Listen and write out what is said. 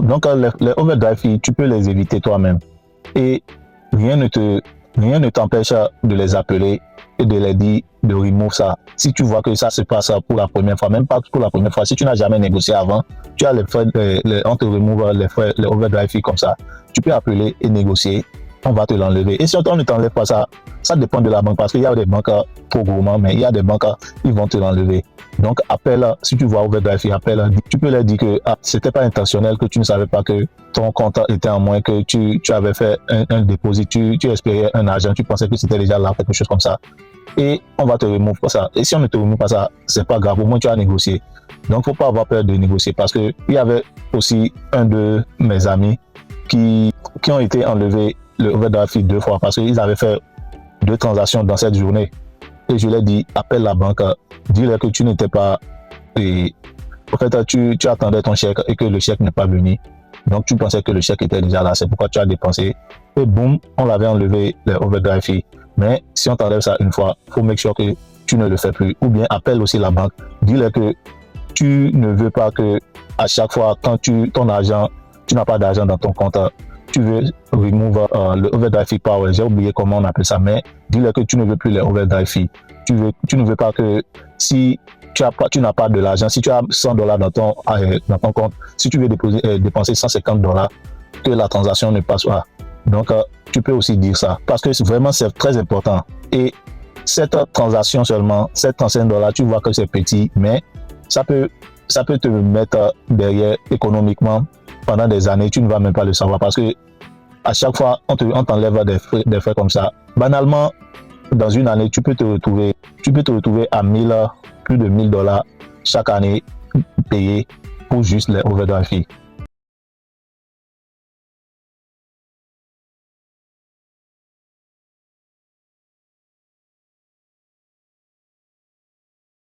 Donc, les overdrive fees, tu peux les éviter toi-même. Et rien ne t'empêche de les appeler et de les dire de remove ça. Si tu vois que ça se passe pour la première fois, même pas pour la première fois, si tu n'as jamais négocié avant, tu as les frais, on te remove les frais, les overdrive fees comme ça. Tu peux appeler et négocier, on va te l'enlever. Et si on ne t'enlève pas ça, ça dépend de la banque parce qu'il y a des banques trop gourmands, mais il y a des banques, ils vont te l'enlever. Donc, appelle, si tu vois overdrive fee, appelle, tu peux leur dire que c'était pas intentionnel, que tu ne savais pas que ton compte était en moins, que tu avais fait un dépôt, tu espérais un argent, tu pensais que c'était déjà là, quelque chose comme ça. Et on va te remover pas ça. Et si on ne te remove pas ça, c'est pas grave, au moins tu as négocié. Donc, faut pas avoir peur de négocier parce que il y avait aussi un de mes amis qui ont été enlevés le overdrive fee 2 fois parce qu'ils avaient fait 2 transactions dans cette journée. Et je leur ai dit, appelle la banque, dis-leur que tu n'étais pas... Et, en fait, tu attendais ton chèque et que le chèque n'est pas venu. Donc, tu pensais que le chèque était déjà là, c'est pourquoi tu as dépensé. Et boum, on l'avait enlevé, les overdrive fees. Mais si on t'enlève ça une fois, il faut make sure que tu ne le fais plus. Ou bien, appelle aussi la banque, dis-leur que tu ne veux pas que à chaque fois, quand ton argent, tu n'as pas d'argent dans ton compte, tu veux remove le overdrive fee power, j'ai oublié comment on appelle ça, mais dis-leur que tu ne veux plus les overdrive fees. Tu ne veux pas que si tu n'as pas de l'argent, si tu as $100 dans ton compte, si tu veux dépenser $150, que la transaction ne passe pas. Donc, tu peux aussi dire ça parce que vraiment, c'est très important. Et cette transaction seulement, cette $35, tu vois que c'est petit, mais ça peut te mettre derrière économiquement pendant des années, tu ne vas même pas le savoir parce que à chaque fois, on t'enlève des frais comme ça. Banalement, dans une année, tu peux te retrouver à plus de $1000 chaque année payé pour juste les overdrive fees.